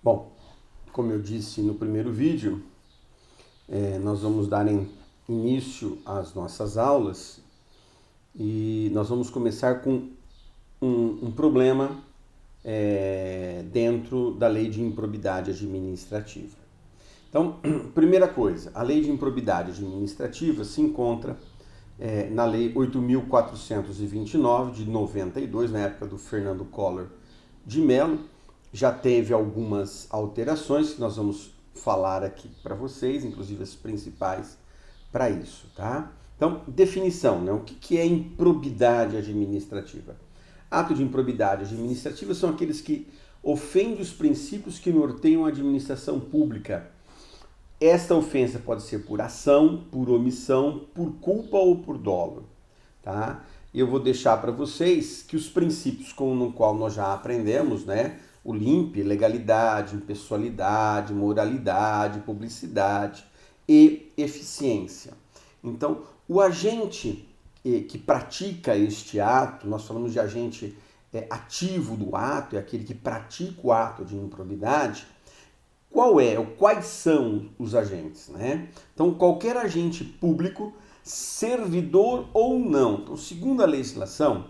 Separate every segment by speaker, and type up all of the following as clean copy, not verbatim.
Speaker 1: Bom, como eu disse no primeiro vídeo, nós vamos dar início às nossas aulas e nós vamos começar com um problema dentro da lei de improbidade administrativa. Então, primeira coisa, a lei de improbidade administrativa se encontra na lei 8.429 de 92, na época do Fernando Collor de Mello. Já teve algumas alterações que nós vamos falar aqui para vocês, inclusive as principais para isso, tá? Então, definição, né? O que é improbidade administrativa? Ato de improbidade administrativa são aqueles que ofendem os princípios que norteiam a administração pública. Esta ofensa pode ser por ação, por omissão, por culpa ou por dolo, tá? Eu vou deixar para vocês que os princípios no qual nós já aprendemos, né? O LIMP, legalidade, impessoalidade, moralidade, publicidade e eficiência. Então, o agente que pratica este ato, nós falamos de agente ativo do ato, é aquele que pratica o ato de improbidade. Quais são os agentes, né? Então, qualquer agente público, servidor ou não. Então, segundo a legislação,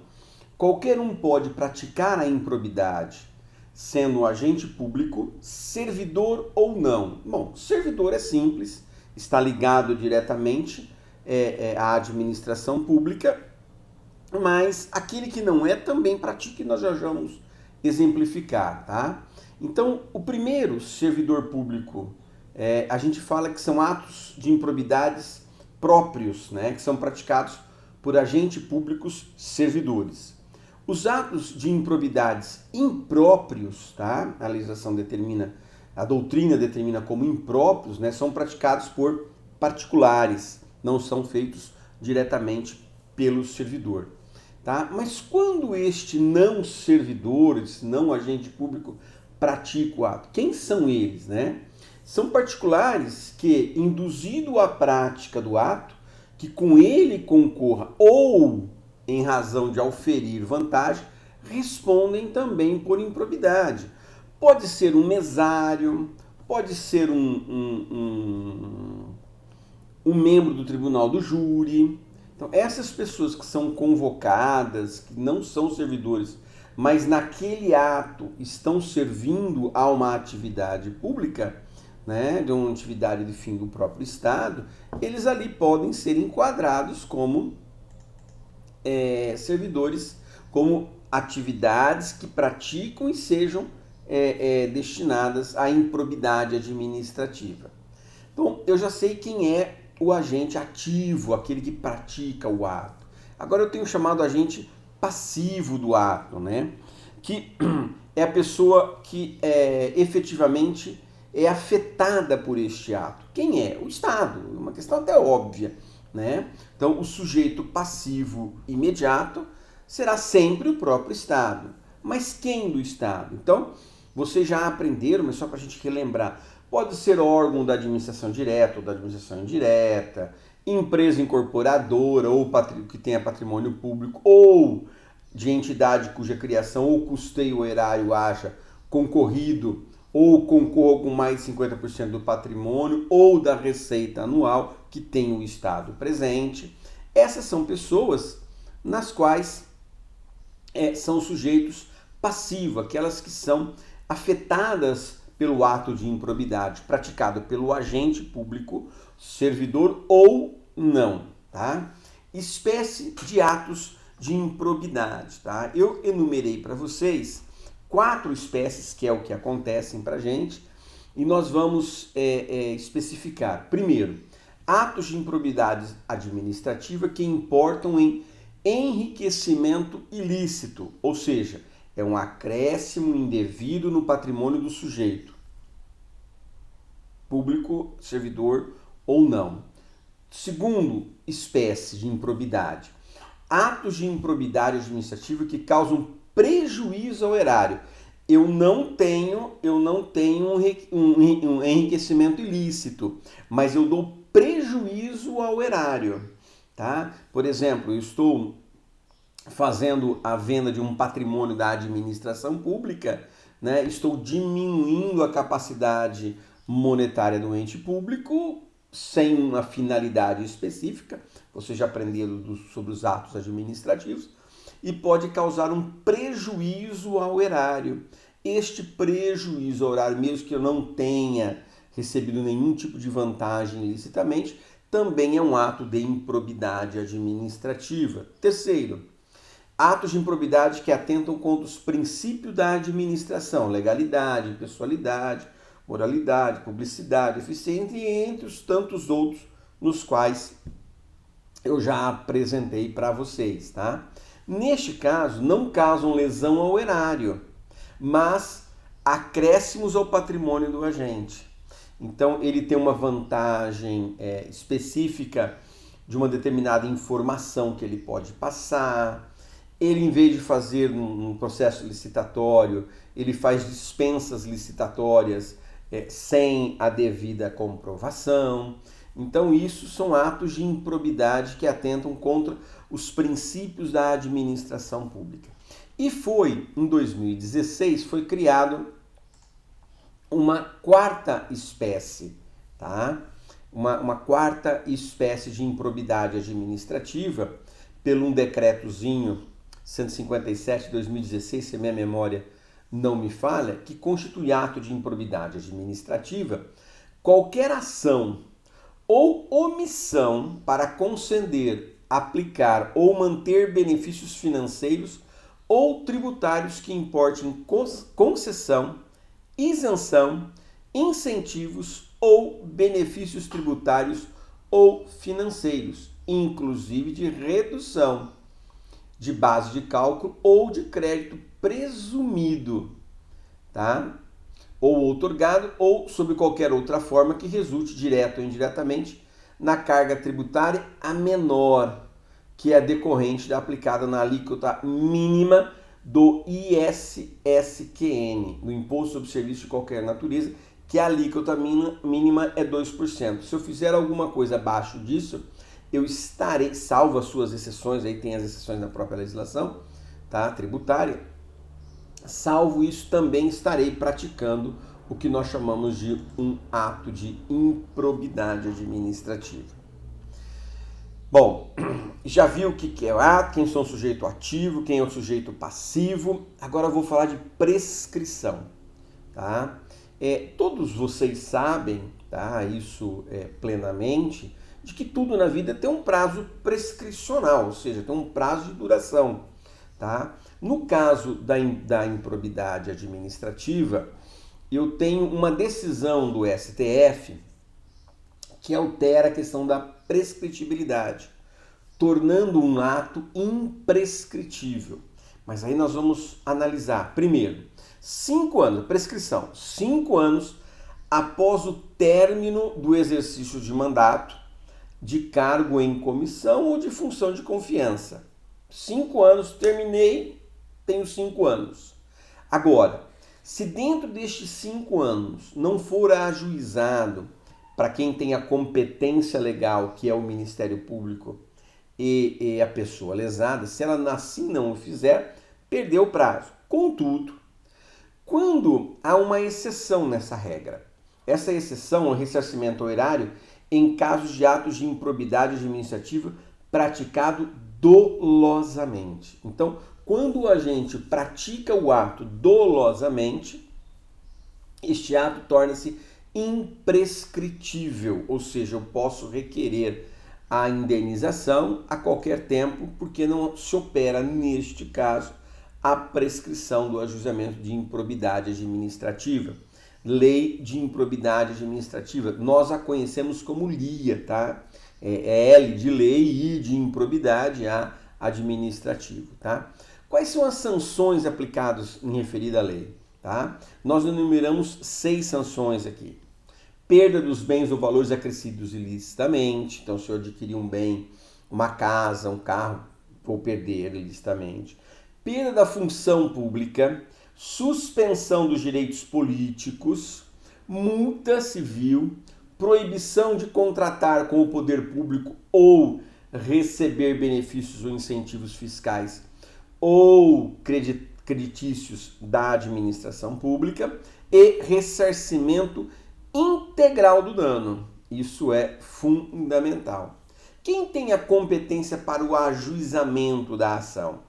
Speaker 1: qualquer um pode praticar a improbidade, sendo agente público, servidor ou não. Bom, servidor é simples, está ligado diretamente à administração pública, mas aquele que não é também pratica e nós já vamos exemplificar, tá? Então, o primeiro servidor público, a gente fala que são atos de improbidades próprios, né, que são praticados por agentes públicos servidores. Os atos de improbidades impróprios, tá? A legislação determina, a doutrina determina como impróprios, né, são praticados por particulares, não são feitos diretamente pelo servidor. Tá? Mas quando este não servidor, esse não agente público pratica o ato, quem são eles, né? São particulares que, induzido à prática do ato, que com ele concorra ou em razão de auferir vantagem, respondem também por improbidade. Pode ser um mesário, pode ser um membro do tribunal do júri. Então, essas pessoas que são convocadas, que não são servidores, mas naquele ato estão servindo a uma atividade pública, né, de uma atividade de fim do próprio Estado, eles ali podem ser enquadrados como servidores, como atividades que praticam e sejam destinadas à improbidade administrativa. Então, eu já sei quem é o agente ativo, aquele que pratica o ato. Agora eu tenho chamado agente passivo do ato, né? Que é a pessoa que efetivamente é afetada por este ato. Quem é? O Estado. Uma questão até óbvia, né? Então, o sujeito passivo imediato será sempre o próprio Estado. Mas quem do Estado? Então, vocês já aprenderam, mas só para a gente relembrar, pode ser órgão da administração direta ou da administração indireta, empresa incorporadora ou que tenha patrimônio público, ou de entidade cuja criação ou custeio erário haja concorrido ou concorra com mais de 50% do patrimônio ou da receita anual que tem o Estado presente. Essas são pessoas nas quais são sujeitos passivos, aquelas que são afetadas pelo ato de improbidade praticado pelo agente público, servidor ou não, tá? Espécie de atos de improbidade, tá? Eu enumerei para vocês 4 espécies, que é o que acontecem para a gente, e nós vamos especificar. Primeiro, atos de improbidade administrativa que importam em enriquecimento ilícito, ou seja, é um acréscimo indevido no patrimônio do sujeito, público, servidor ou não. Segundo espécie de improbidade, atos de improbidade administrativa que causam prejuízo ao erário. Eu não tenho um enriquecimento ilícito, mas eu dou prejuízo ao erário, tá? Por exemplo, eu estou fazendo a venda de um patrimônio da administração pública, né? Estou diminuindo a capacidade monetária do ente público sem uma finalidade específica. Você já aprendeu sobre os atos administrativos e pode causar um prejuízo ao erário. Este prejuízo ao erário, mesmo que eu não tenha recebido nenhum tipo de vantagem ilicitamente, também é um ato de improbidade administrativa. Terceiro, atos de improbidade que atentam contra os princípios da administração, legalidade, impessoalidade, moralidade, publicidade, eficiência, e entre os tantos outros nos quais eu já apresentei para vocês, tá? Neste caso, não causam lesão ao erário, mas acréscimos ao patrimônio do agente. Então, ele tem uma vantagem específica de uma determinada informação que ele pode passar. Ele, em vez de fazer um processo licitatório, ele faz dispensas licitatórias sem a devida comprovação. Então, isso são atos de improbidade que atentam contra os princípios da administração pública. E em 2016, foi criado uma quarta espécie, tá? Uma quarta espécie de improbidade administrativa, pelo um decretozinho 157 de 2016, se a minha memória não me falha, que constitui ato de improbidade administrativa qualquer ação ou omissão para conceder, aplicar ou manter benefícios financeiros ou tributários que importem concessão, isenção, incentivos ou benefícios tributários ou financeiros, inclusive de redução de base de cálculo ou de crédito presumido, tá? Ou outorgado, ou sob qualquer outra forma que resulte, direto ou indiretamente, na carga tributária a menor que é decorrente da aplicada na alíquota mínima do ISSQN, do Imposto sobre Serviço de Qualquer Natureza, que a alíquota mínima é 2%. Se eu fizer alguma coisa abaixo disso, eu estarei, salvo as suas exceções, aí tem as exceções na própria legislação, tá, tributária, salvo isso, também estarei praticando o que nós chamamos de um ato de improbidade administrativa. Bom, já viu o que é o ato, quem são o sujeito ativo, quem é o sujeito passivo. Agora eu vou falar de prescrição, tá? Todos vocês sabem, tá, isso plenamente, de que tudo na vida tem um prazo prescricional, ou seja, tem um prazo de duração, tá? No caso da improbidade administrativa, eu tenho uma decisão do STF que altera a questão da prescritibilidade, tornando um ato imprescritível. Mas aí nós vamos analisar, primeiro, 5 anos, prescrição, 5 anos após o término do exercício de mandato, de cargo em comissão ou de função de confiança. 5 anos, terminei, tenho 5 anos. Agora, se dentro destes 5 anos não for ajuizado para quem tem a competência legal, que é o Ministério Público e a pessoa lesada, se ela assim não o fizer, perdeu o prazo. Contudo, quando há uma exceção nessa regra, essa exceção é o ressarcimento ao erário em casos de atos de improbidade administrativa praticado dolosamente. Então, quando o agente pratica o ato dolosamente, este ato torna-se imprescritível, ou seja, eu posso requerer a indenização a qualquer tempo, porque não se opera, neste caso, a prescrição do ajuizamento de improbidade administrativa. Lei de improbidade administrativa, nós a conhecemos como LIA, tá? É L de lei e I de improbidade A administrativo, tá? Quais são as sanções aplicadas em referida lei, tá? Nós enumeramos 6 sanções aqui. Perda dos bens ou valores acrescidos ilicitamente, então se eu adquirir um bem, uma casa, um carro, vou perder ilicitamente. Perda da função pública, suspensão dos direitos políticos, multa civil, proibição de contratar com o poder público ou receber benefícios ou incentivos fiscais ou creditícios da administração pública e ressarcimento integral do dano. Isso é fundamental. Quem tem a competência para o ajuizamento da ação?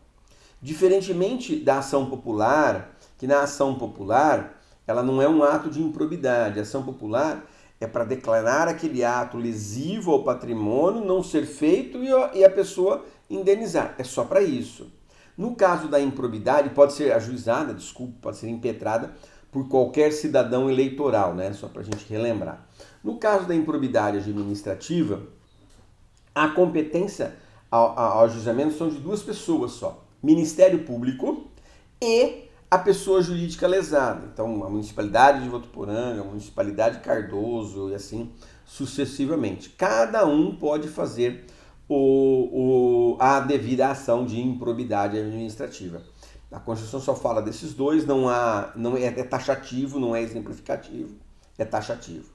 Speaker 1: Diferentemente da ação popular, que na ação popular ela não é um ato de improbidade. A ação popular é para declarar aquele ato lesivo ao patrimônio não ser feito e a pessoa indenizar. É só para isso. No caso da improbidade, pode ser ajuizada, pode ser impetrada por qualquer cidadão eleitoral, né? Só para a gente relembrar. No caso da improbidade administrativa, a competência ao ajuizamento são de duas pessoas só: Ministério Público e a pessoa jurídica lesada. Então, a municipalidade de Votuporanga, a municipalidade de Cardoso e assim sucessivamente. Cada um pode fazer a devida ação de improbidade administrativa. A Constituição só fala desses dois, é taxativo, não é exemplificativo, é taxativo.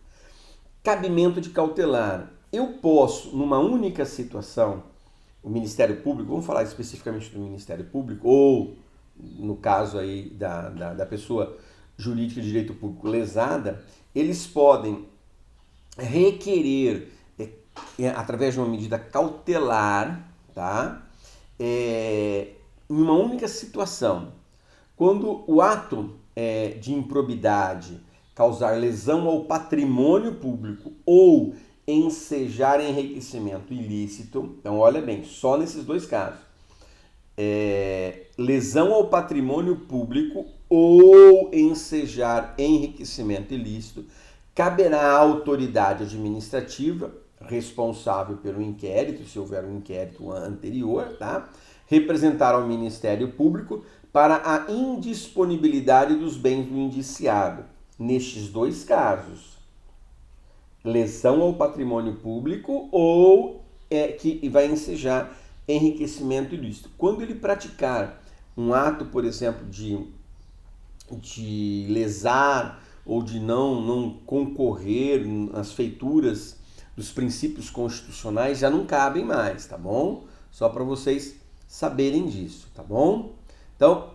Speaker 1: Cabimento de cautelar. Eu posso, numa única situação, o Ministério Público, vamos falar especificamente do Ministério Público, ou no caso aí da pessoa jurídica de direito público lesada, eles podem requerer, através de uma medida cautelar, tá? Em uma única situação, quando o ato de improbidade causar lesão ao patrimônio público ou ensejar enriquecimento ilícito, então olha bem, só nesses dois casos, lesão ao patrimônio público ou ensejar enriquecimento ilícito, caberá à autoridade administrativa responsável pelo inquérito, se houver um inquérito anterior, tá? Representar ao Ministério Público para a indisponibilidade dos bens do indiciado. Nestes dois casos, lesão ao patrimônio público ou que vai ensejar enriquecimento ilícito. Quando ele praticar um ato, por exemplo, de lesar ou de não concorrer às feituras dos princípios constitucionais, já não cabem mais, tá bom? Só para vocês saberem disso, tá bom? Então,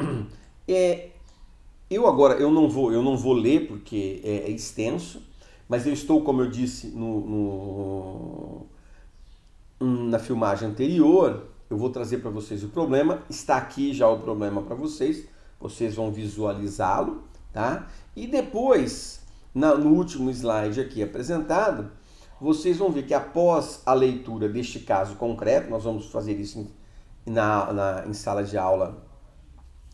Speaker 1: eu não vou ler porque é extenso, mas eu estou, como eu disse na filmagem anterior, eu vou trazer para vocês o problema. Está aqui já o problema para vocês vão visualizá-lo, tá? E depois, no último slide aqui apresentado, vocês vão ver que após a leitura deste caso concreto, nós vamos fazer isso em sala de aula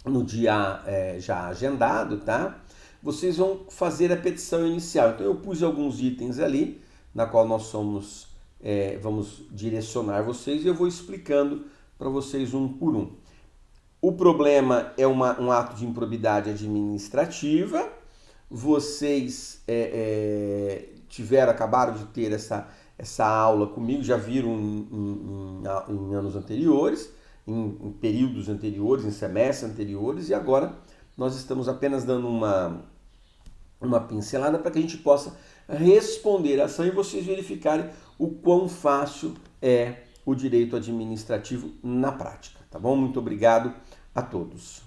Speaker 1: no dia já agendado, tá? Vocês vão fazer a petição inicial. Então eu pus alguns itens ali, na qual nós vamos direcionar vocês e eu vou explicando para vocês um por um. O problema é um ato de improbidade administrativa. Vocês acabaram de ter essa aula comigo, já viram em anos anteriores, em períodos anteriores, em semestres anteriores, e agora nós estamos apenas dando uma pincelada para que a gente possa responder a ação e vocês verificarem o quão fácil é o direito administrativo na prática, tá bom? Muito obrigado a todos.